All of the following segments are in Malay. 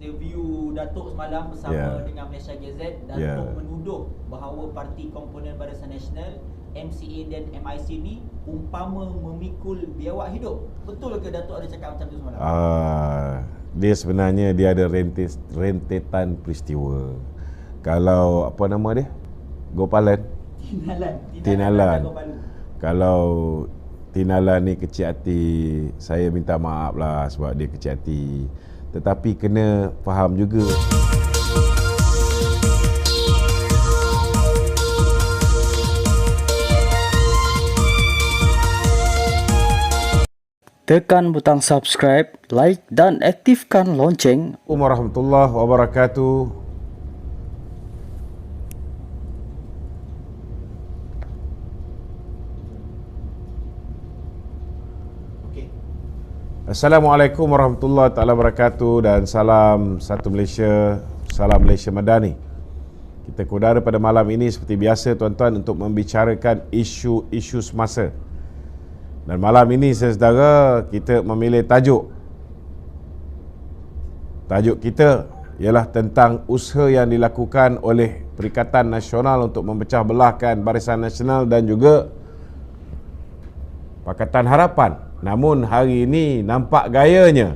interview Datuk semalam bersama dengan Malaysia Gazette. Datuk menuduh bahawa parti komponen Barisan Nasional, MCA dan MIC ni umpama memikul biawak hidup. Betul ke Datuk ada cakap macam tu semalam? Dia sebenarnya dia ada rentetan peristiwa. Kalau apa nama dia? Gopalan. Tinalan. Kalau Tinalan ni kecil hati, saya minta maaf lah sebab dia kecil hati. Tetapi kena faham juga. Tekan butang subscribe, like dan aktifkan lonceng. Assalamualaikum warahmatullahi wabarakatuh. Assalamualaikum warahmatullahi wabarakatuh dan salam satu Malaysia, salam Malaysia Madani. Kita kudara pada malam ini seperti biasa tuan-tuan untuk membicarakan isu-isu semasa. Dan malam ini saudara kita memilih tajuk. Tajuk kita ialah tentang usaha yang dilakukan oleh Perikatan Nasional untuk memecah belahkan Barisan Nasional dan juga Pakatan Harapan. Namun hari ini nampak gayanya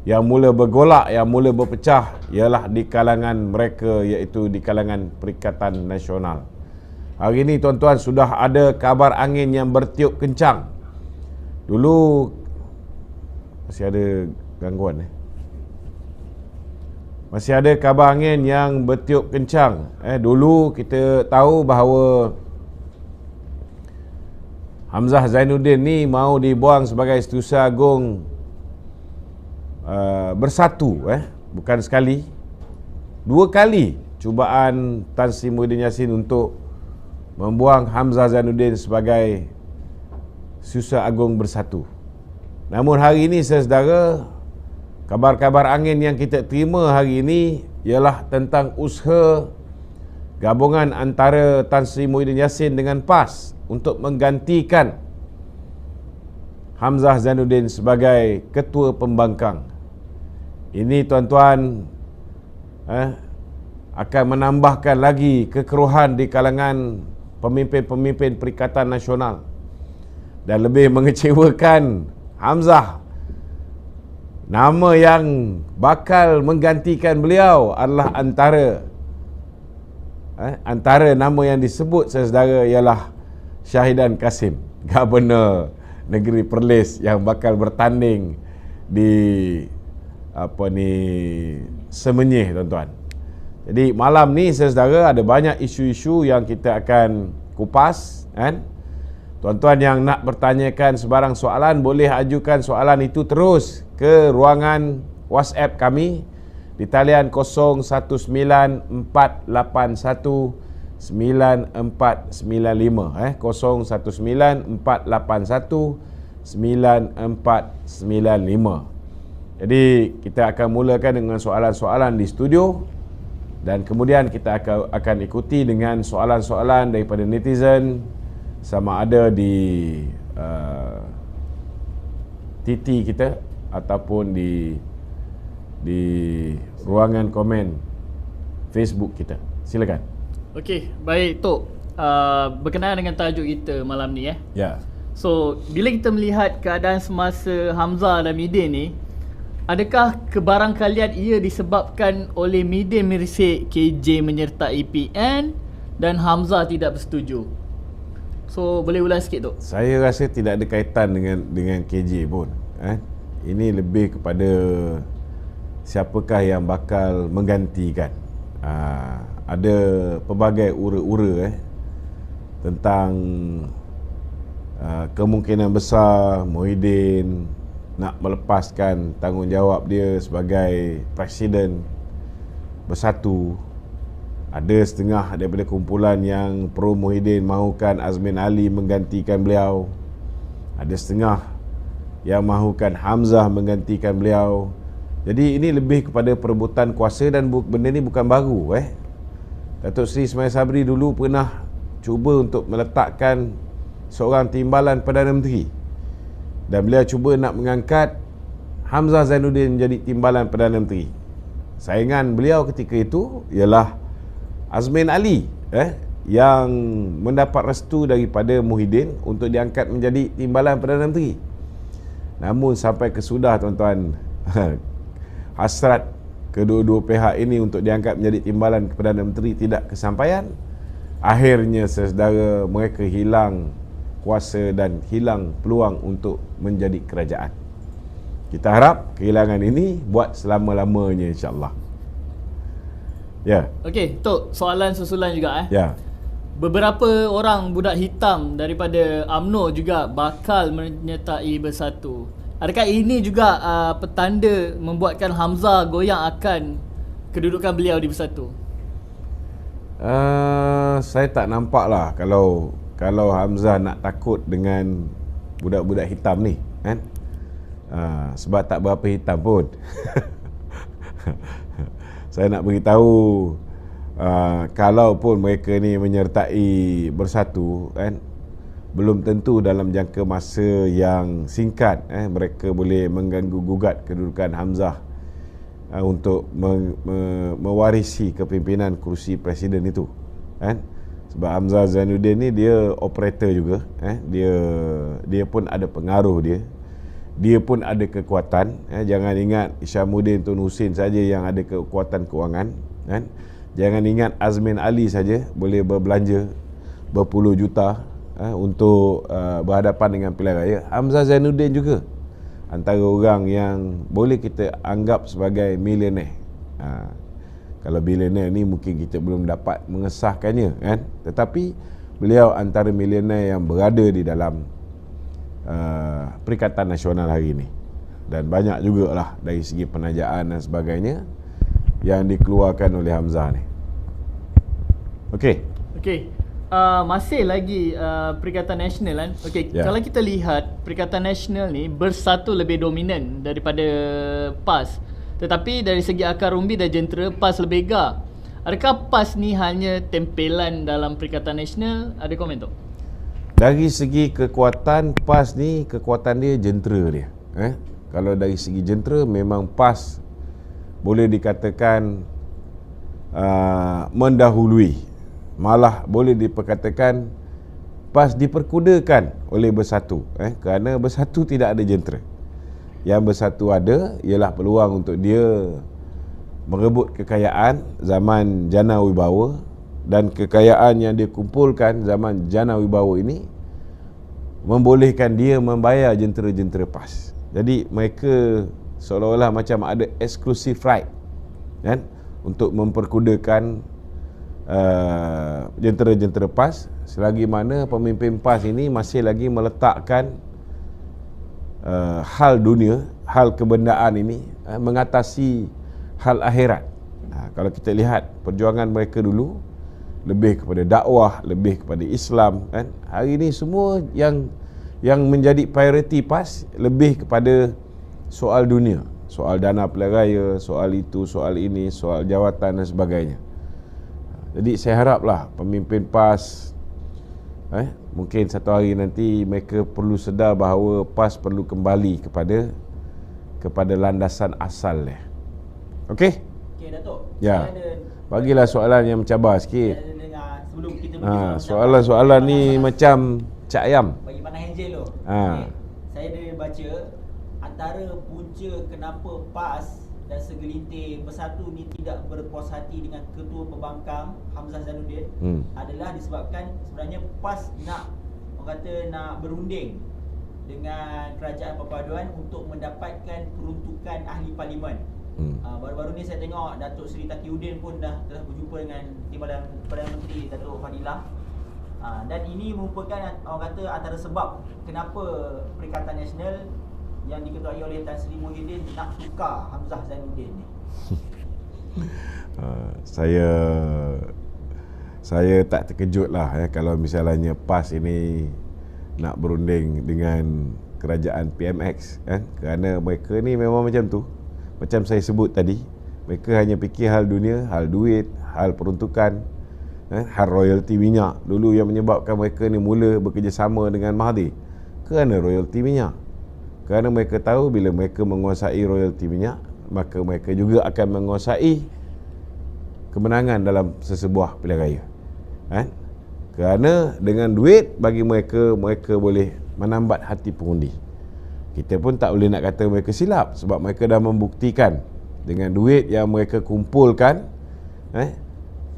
yang mula bergolak, yang mula berpecah ialah di kalangan mereka, iaitu di kalangan Perikatan Nasional. Hari ini tuan-tuan sudah ada kabar angin yang bertiup kencang. Dulu masih ada gangguan Masih ada kabar angin yang bertiup kencang. Dulu kita tahu bahawa Hamzah Zainuddin ni mau dibuang sebagai Setiausaha Agung Bersatu, bukan sekali, dua kali cubaan Tan Sri Muhyiddin Yassin untuk membuang Hamzah Zainuddin sebagai Setiausaha Agung Bersatu. Namun hari ini saudara, kabar-kabar angin yang kita terima hari ini ialah tentang usaha gabungan antara Tan Sri Muhyiddin Yassin dengan PAS untuk menggantikan Hamzah Zainuddin sebagai Ketua Pembangkang. Ini tuan-tuan akan menambahkan lagi kekeruhan di kalangan pemimpin-pemimpin Perikatan Nasional. Dan lebih mengecewakan, Hamzah, nama yang bakal menggantikan beliau adalah antara nama yang disebut saudara ialah Syahidan Kasim, Governor Negeri Perlis yang bakal bertanding di Semenyih tuan-tuan. Jadi malam ni saudara ada banyak isu-isu yang kita akan kupas Tuan-tuan yang nak bertanyakan sebarang soalan boleh ajukan soalan itu terus ke ruangan WhatsApp kami di talian 0194819495 0194819495. Jadi kita akan mulakan dengan soalan-soalan di studio dan kemudian kita akan ikuti dengan soalan-soalan daripada netizen, sama ada di TT kita ataupun di ruangan komen Facebook kita. Silakan. Okey, baik Tok. Berkenaan dengan tajuk kita malam ni Ya. So, bila kita melihat keadaan semasa Hamzah dan Midin ni, adakah kebarangkalian ia disebabkan oleh Midin merisik KJ menyertai PN dan Hamzah tidak bersetuju? So, boleh ulang sikit Tok? Saya rasa tidak ada kaitan dengan KJ pun. Ini lebih kepada siapakah yang bakal menggantikan. Ada pelbagai ura-ura tentang kemungkinan besar Muhyiddin nak melepaskan tanggungjawab dia sebagai Presiden Bersatu. Ada setengah daripada kumpulan yang pro Muhyiddin mahukan Azmin Ali menggantikan beliau. Ada setengah yang mahukan Hamzah menggantikan beliau. Jadi ini lebih kepada perebutan kuasa dan benda ni bukan baru. Datuk Seri Ismail Sabri dulu pernah cuba untuk meletakkan seorang timbalan Perdana Menteri. Dan beliau cuba nak mengangkat Hamzah Zainuddin menjadi timbalan Perdana Menteri. saingan beliau ketika itu ialah Azmin Ali yang mendapat restu daripada Muhyiddin untuk diangkat menjadi timbalan Perdana Menteri. Namun sampai kesudah tuan-tuan, hasrat kedua-dua pihak ini untuk diangkat menjadi timbalan Perdana Menteri tidak kesampaian. Akhirnya saudara mereka hilang kuasa dan hilang peluang untuk menjadi kerajaan. Kita harap kehilangan ini buat selama-lamanya, insya-Allah. Ya. Okey, Tok, soalan susulan juga Ya. Beberapa orang budak hitam daripada UMNO juga bakal menyertai Bersatu. Adakah ini juga petanda membuatkan Hamzah goyang akan kedudukan beliau di Bersatu? Saya tak nampak lah kalau Hamzah nak takut dengan budak-budak hitam ni, kan? Sebab tak berapa hitam pun. Saya nak beritahu, kalau pun mereka ni menyertai Bersatu, kan, belum tentu dalam jangka masa yang singkat mereka boleh mengganggu gugat kedudukan Hamzah untuk mewarisi kepimpinan kerusi presiden itu, kan? Sebab Hamzah Zainuddin ni dia operator juga, dia pun ada pengaruh dia pun ada kekuatan. Jangan ingat Isyamuddin Tun Hussein saja yang ada kekuatan kewangan, kan? Jangan ingat Azmin Ali saja boleh berbelanja berpuluh juta untuk berhadapan dengan pilihan raya. Hamzah Zainuddin juga antara orang yang boleh kita anggap sebagai milioner. Kalau bilioner ni mungkin kita belum dapat mengesahkannya, kan? Tetapi beliau antara milioner yang berada di dalam Perikatan Nasional hari ini. Dan banyak jugalah dari segi penajaan dan sebagainya yang dikeluarkan oleh Hamzah ni. Okey. Masih lagi Perikatan Nasional, kan? Okey, Ya. Kalau kita lihat Perikatan Nasional ni Bersatu lebih dominan daripada PAS. Tetapi dari segi akar umbi dan jentera, PAS lebih gegah. Adakah PAS ni hanya tempelan dalam Perikatan Nasional? Ada komen tu? Dari segi kekuatan, PAS ni kekuatan dia jentera dia. Kalau dari segi jentera memang PAS boleh dikatakan mendahului. Malah boleh diperkatakan PAS diperkudakan oleh Bersatu, kerana Bersatu tidak ada jentera. Yang Bersatu ada ialah peluang untuk dia merebut kekayaan zaman Jana Wibawa, dan kekayaan yang dia kumpulkan zaman Jana Wibawa ini membolehkan dia membayar jentera-jentera PAS. Jadi mereka seolah-olah macam ada exclusive right, kan, untuk memperkudakan jentera-jentera PAS, selagi mana pemimpin PAS ini masih lagi meletakkan hal dunia, hal kebendaan ini mengatasi hal akhirat. Kalau kita lihat perjuangan mereka dulu lebih kepada dakwah, lebih kepada Islam, kan? Hari ini semua yang menjadi priority PAS lebih kepada soal dunia, soal dana pilihan raya, soal itu, soal ini, soal jawatan dan sebagainya. Jadi saya haraplah pemimpin PAS mungkin satu hari nanti mereka perlu sedar bahawa PAS perlu kembali kepada landasan asal dia. Okey? Okey, Datuk. Ya. Saya ada Bagilah soalan yang mencabar sikit. saya ada dengar sebelum kita pergi Soalan-soalan ni macam cak ayam. bagi panah Angel tu. Ha. Okey. Saya ada baca antara punca kenapa PAS dan segelintir Bersatu ni tidak berpuas hati dengan Ketua Pembangkang Hamzah Zainuddin adalah disebabkan sebenarnya PAS nak berunding dengan Kerajaan Perpaduan untuk mendapatkan peruntukan ahli parlimen. Baru-baru ni saya tengok Datuk Seri Taqiyuddin pun telah berjumpa dengan Timbalan Perdana Menteri Datuk Fadilah. Dan ini merupakan orang kata antara sebab kenapa Perikatan Nasional yang diketuai oleh Tan Sri Muhyiddin nak tukar Hamzah Zainuddin ni. Saya tak terkejut lah kalau misalnya PAS ini nak berunding dengan kerajaan PMX, kerana mereka ni memang macam tu. Macam saya sebut tadi, mereka hanya fikir hal dunia, hal duit, hal peruntukan, hal royalty minyak. Dulu yang menyebabkan mereka ni mula bekerjasama dengan Mahathir kerana royalty minyak. Kerana mereka tahu bila mereka menguasai royalty minyak, maka mereka juga akan menguasai kemenangan dalam sesebuah pilihan raya. Kan? Kerana dengan duit bagi mereka, mereka boleh menambat hati pengundi. Kita pun tak boleh nak kata mereka silap, sebab mereka dah membuktikan dengan duit yang mereka kumpulkan,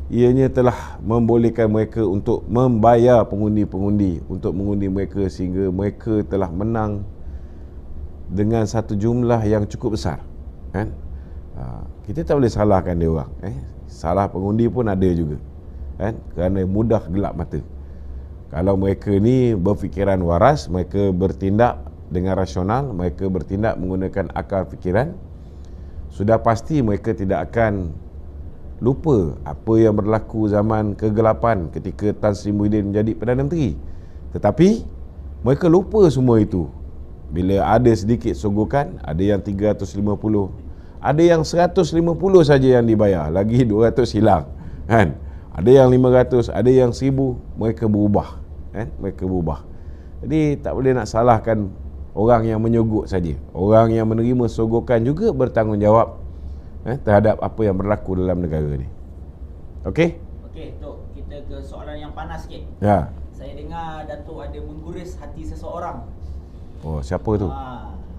ianya telah membolehkan mereka untuk membayar pengundi-pengundi untuk mengundi mereka, sehingga mereka telah menang dengan satu jumlah yang cukup besar. Kan? Kita tak boleh salahkan dia orang. Salah pengundi pun ada juga. Kan? Kerana mudah gelap mata. Kalau mereka ni berfikiran waras, mereka bertindak dengan rasional, mereka bertindak menggunakan akal fikiran, sudah pasti mereka tidak akan lupa apa yang berlaku zaman kegelapan ketika Tan Sri Muhyiddin menjadi Perdana Menteri. Tetapi mereka lupa semua itu. Bila ada sedikit sogokan, ada yang 350, ada yang 150 saja yang dibayar, lagi 200 hilang. Kan? Ada yang 500, ada yang 1000, mereka berubah. Kan? Mereka berubah. Jadi tak boleh nak salahkan orang yang menyogok saja. Orang yang menerima sogokan juga bertanggungjawab terhadap apa yang berlaku dalam negara ni. Okey? Okey, Tok, kita ke soalan yang panas sikit. Ya. Saya dengar Datuk ada mengguris hati seseorang. Oh, siapa tu?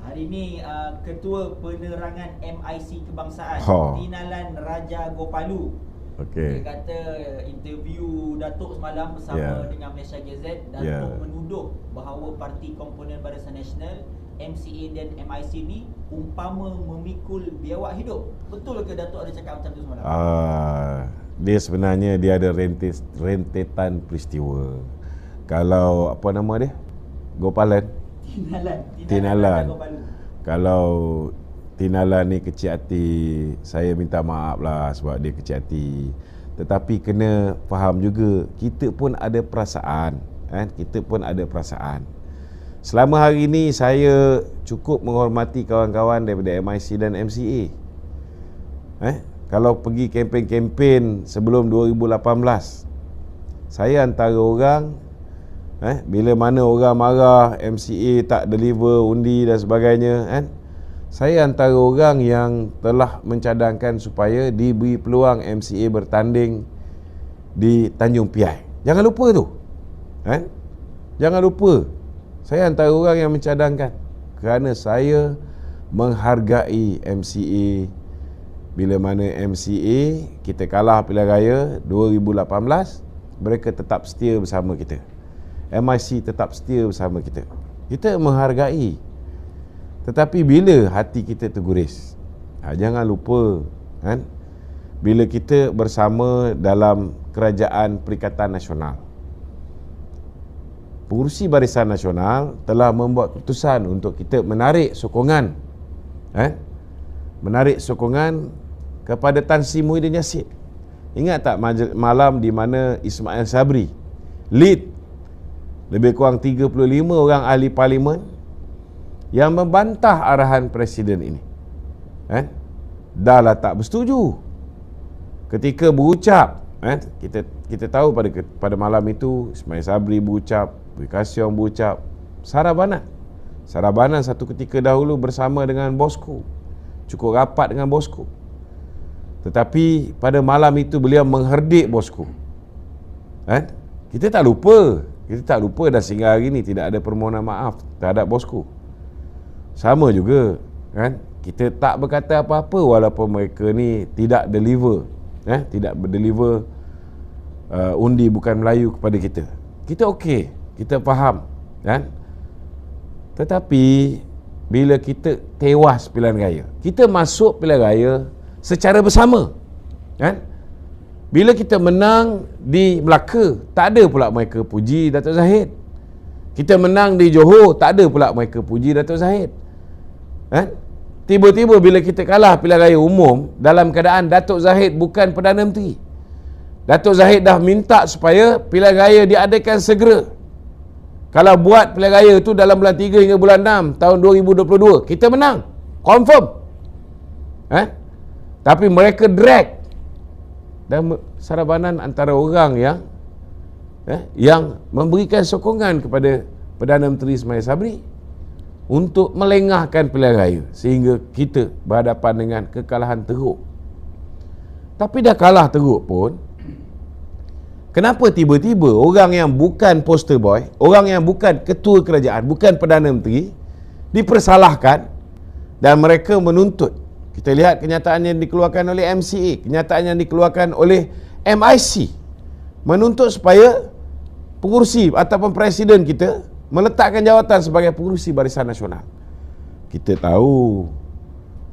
Hari ni Ketua Penerangan MIC Kebangsaan, Tinalan Raja Gopalu. Okey. Dia kata interview Datuk semalam bersama dengan Malaysia Gazette, Datuk menuduh bahawa parti komponen Barisan Nasional, MCA dan MIC ni umpama memikul biawak hidup. Betul ke Datuk ada cakap macam tu semalam? Dia sebenarnya dia ada rentetan peristiwa. Kalau apa nama dia? Gopalan. Tinalan. Kalau Tinalan ni kecil hati, saya minta maaf lah sebab dia kecil hati. Tetapi kena faham juga, kita pun ada perasaan. Kita pun ada perasaan. Selama hari ini saya cukup menghormati kawan-kawan daripada MIC dan MCA. Kalau pergi kempen-kempen sebelum 2018, saya antara orang, bila mana orang marah MCA tak deliver undi dan sebagainya, saya antara orang yang telah mencadangkan supaya diberi peluang MCA bertanding di Tanjung Piai. Jangan lupa tu. Jangan lupa. Saya antara orang yang mencadangkan, kerana saya menghargai MCA. Bila mana MCA kita kalah pilihan raya 2018, mereka tetap setia bersama kita. MIC tetap setia bersama kita. Kita menghargai. Tetapi bila hati kita terguris, jangan lupa, bila kita bersama dalam Kerajaan Perikatan Nasional, pengurusi Barisan Nasional telah membuat keputusan untuk kita menarik sokongan, menarik sokongan kepada Tan Sri Muhyiddin Yassin. Ingat tak malam di mana Ismail Sabri lead lebih kurang 35 orang ahli parlimen yang membantah arahan Presiden ini, dah lah tak bersetuju. Ketika berucap, kita tahu pada malam itu Ismail Sabri berucap, Bui Kasyong berucap, Sarah Banan satu ketika dahulu bersama dengan bosku, cukup rapat dengan bosku. Tetapi pada malam itu beliau mengherdik bosku. Kita tak lupa dan sehingga hari ini tidak ada permohonan maaf terhadap bosku. Sama juga, kita tak berkata apa-apa walaupun mereka ni tidak deliver, tidak berdeliver undi bukan Melayu kepada kita. Kita okey, kita faham, Tetapi bila kita tewas pilihan raya, kita masuk pilihan raya secara bersama, Bila kita menang di Melaka, tak ada pula mereka puji Datuk Zahid. Kita menang di Johor, tak ada pula mereka puji Datuk Zahid. Tiba-tiba bila kita kalah pilihan raya umum dalam keadaan Datuk Zahid bukan Perdana Menteri, Datuk Zahid dah minta supaya pilihan raya diadakan segera. Kalau buat pilihan raya itu dalam bulan 3 hingga bulan 6 tahun 2022, kita menang, confirm. Tapi mereka drag. Dan Sarah Banan antara orang yang memberikan sokongan kepada Perdana Menteri Ismail Sabri. untuk melengahkan pilihan raya sehingga kita berhadapan dengan kekalahan teruk. Tapi dah kalah teruk pun, kenapa tiba-tiba orang yang bukan poster boy, orang yang bukan ketua kerajaan, bukan Perdana Menteri dipersalahkan dan mereka menuntut. Kita lihat kenyataan yang dikeluarkan oleh MCA, kenyataan yang dikeluarkan oleh MIC, menuntut supaya pengurusi ataupun presiden kita meletakkan jawatan sebagai pengurusi Barisan Nasional. Kita tahu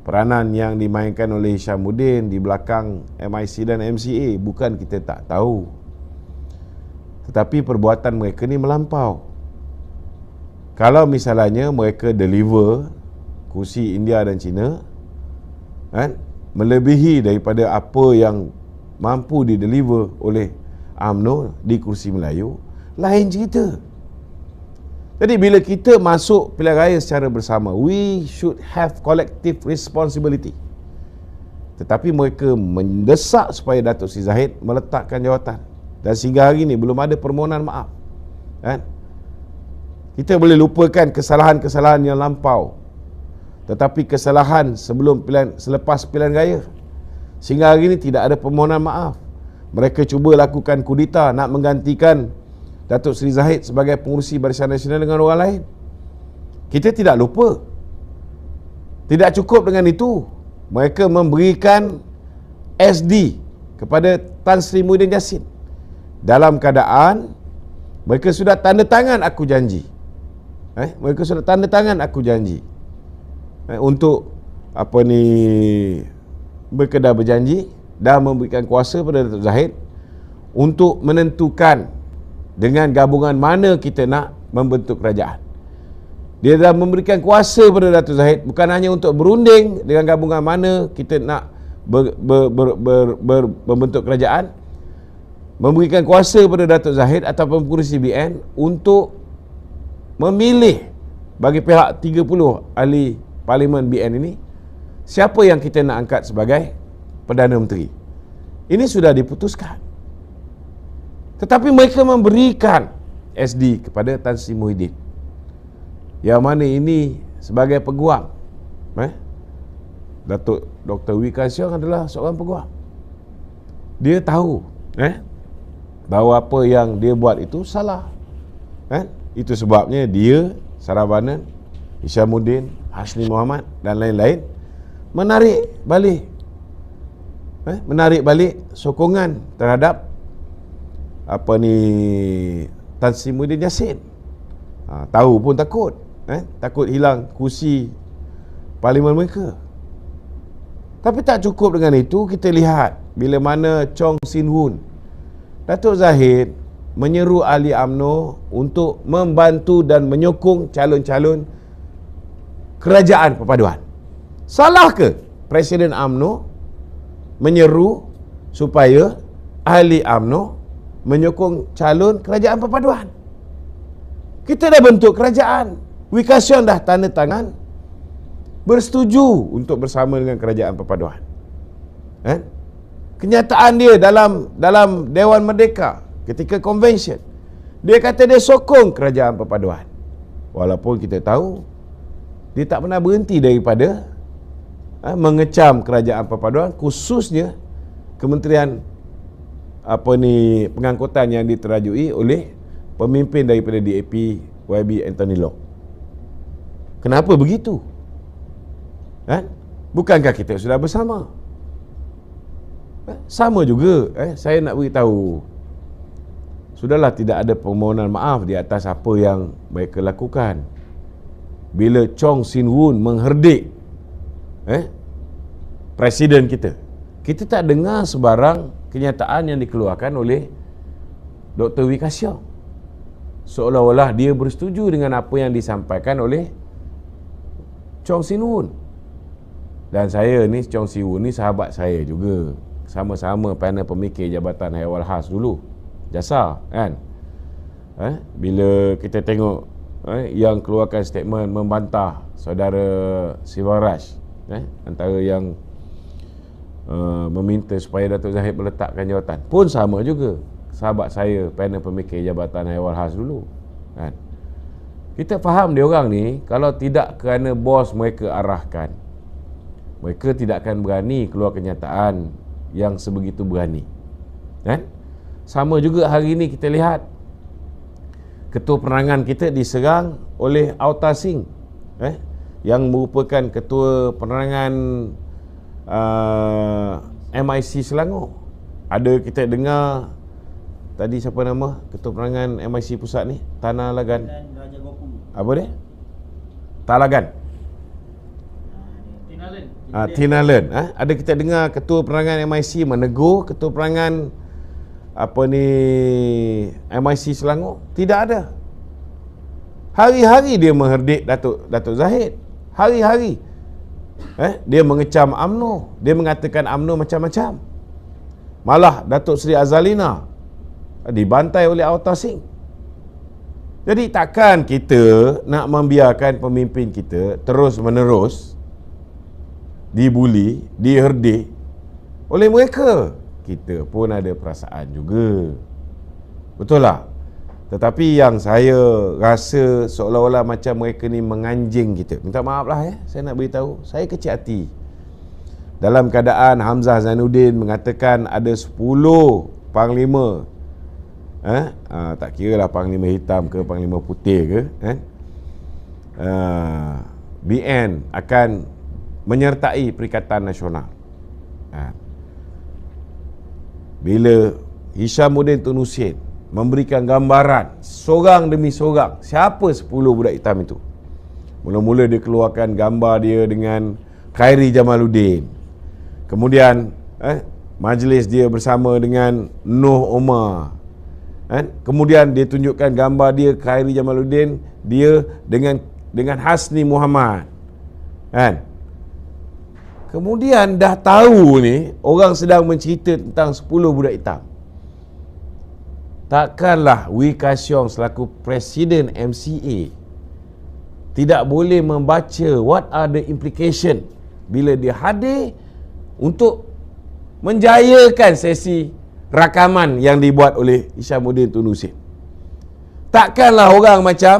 peranan yang dimainkan oleh Hishamuddin di belakang MIC dan MCA, bukan kita tak tahu. Tetapi perbuatan mereka ni melampau. Kalau misalnya mereka deliver kursi India dan China, kan, melebihi daripada apa yang mampu dideliver oleh UMNO di kursi Melayu, lain cerita. Jadi bila kita masuk pilihan raya secara bersama, we should have collective responsibility. Tetapi mereka mendesak supaya Datuk Seri Zahid meletakkan jawatan. Dan sehingga hari ini belum ada permohonan maaf. Kan? Kita boleh lupakan kesalahan-kesalahan yang lampau. Tetapi kesalahan selepas pilihan raya, sehingga hari ini tidak ada permohonan maaf. Mereka cuba lakukan kudeta nak menggantikan Datuk Seri Zahid sebagai pengurusi Barisan Nasional dengan orang lain. Kita tidak lupa. Tidak cukup dengan itu, mereka memberikan SD kepada Tan Sri Muhyiddin Yassin dalam keadaan mereka sudah tanda tangan aku janji. Mereka sudah tanda tangan aku janji. Untuk mereka dah berjanji dah memberikan kuasa pada Datuk Zahid untuk menentukan dengan gabungan mana kita nak membentuk kerajaan. Dia dah memberikan kuasa pada Datuk Zahid bukan hanya untuk berunding dengan gabungan mana kita nak membentuk kerajaan, memberikan kuasa pada Datuk Zahid ataupun pengurusi BN untuk memilih bagi pihak 30 ahli Parlimen BN ini siapa yang kita nak angkat sebagai Perdana Menteri. Ini sudah diputuskan. Tetapi mereka memberikan SD kepada Tan Sri Muhyiddin, yang mana ini sebagai peguam. Datuk Dr. Wee Ka Siong adalah seorang peguam. Dia tahu bahawa apa yang dia buat itu salah. Itu sebabnya dia, Saravanan, Hishamuddin, Hasni Mohamad dan lain-lain menarik balik sokongan terhadap Tan Sri Muhyiddin Yassin. Tahu pun takut hilang kursi parlimen mereka. Tapi tak cukup dengan itu, kita lihat bila mana Chong Sin Hun, Datuk Zahid menyeru ahli UMNO untuk membantu dan menyokong calon-calon kerajaan perpaduan. Salah ke Presiden UMNO menyeru supaya ahli UMNO menyokong calon kerajaan perpaduan? Kita dah bentuk kerajaan. Wee Ka Siong dah tanda tangan bersetuju untuk bersama dengan kerajaan perpaduan. Kenyataan dia dalam Dewan Merdeka ketika convention, dia kata dia sokong kerajaan perpaduan. Walaupun kita tahu dia tak pernah berhenti daripada mengecam kerajaan perpaduan, khususnya Kementerian pengangkutan yang diterajui oleh pemimpin daripada DAP YB Anthony Loke. Kenapa begitu? Bukankah kita sudah bersama? Sama juga, saya nak beritahu, sudahlah tidak ada permohonan maaf di atas apa yang mereka lakukan. Bila Chong Sin Hun mengherdik presiden kita tak dengar sebarang kenyataan yang dikeluarkan oleh Dr. Wee Ka Siong, seolah-olah dia bersetuju dengan apa yang disampaikan oleh Chong Sin Hun. Dan saya ni, Chong Sin Hun ni sahabat saya juga, sama-sama panel pemikir Jabatan Haiwan Khas dulu, JASA kan. Bila kita tengok yang keluarkan statement membantah saudara Sivaraj, antara yang meminta supaya Datuk Zahid meletakkan jawatan, pun sama juga sahabat saya panel pemikir Jabatan Haiwan Khas dulu kan. Kita faham dia orang ni, kalau tidak kerana bos mereka arahkan, mereka tidak akan berani keluar kenyataan yang sebegitu berani. Kan? Sama juga hari ini kita lihat ketua penerangan kita diserang oleh Auta Singh, yang merupakan ketua penerangan MIC Selangor. Ada kita dengar tadi siapa nama ketua penerangan MIC pusat ni? Tanah Lagan. Apa dia? Talagan. Tinalen. Ada kita dengar ketua penerangan MIC menegur ketua penerangan MIC Selangor? Tidak ada. Hari-hari dia mengherdik Datuk Zahid. Hari-hari. Dia mengecam UMNO. Dia mengatakan UMNO macam-macam. Malah Datuk Seri Azalina dibantai oleh Auta Singh. Jadi takkan kita nak membiarkan pemimpin kita terus-menerus dibuli, diherdik oleh mereka. Kita pun ada perasaan juga. Betul tak? Tetapi yang saya rasa seolah-olah macam mereka ni menganjing kita. Minta maaf lah saya nak beritahu. Saya kecil hati. Dalam keadaan Hamzah Zainuddin mengatakan ada 10 panglima. Tak kira lah panglima hitam ke panglima putih ke. BN akan menyertai Perikatan Nasional. Bila Hishamuddin Tun Hussein memberikan gambaran seorang demi seorang siapa 10 budak hitam itu. Mula-mula dia keluarkan gambar dia dengan Khairi Jamaluddin. Kemudian majlis dia bersama dengan Noh Omar. Kemudian dia tunjukkan gambar dia Khairi Jamaluddin, dia dengan Hasni Muhammad. Kemudian dah tahu ni orang sedang mencerita tentang 10 budak hitam. Takkanlah Wee Ka Siong selaku Presiden MCA tidak boleh membaca what are the implication bila dia hadir untuk menjayakan sesi rakaman yang dibuat oleh Hishamuddin Tun Hussein. Takkanlah orang macam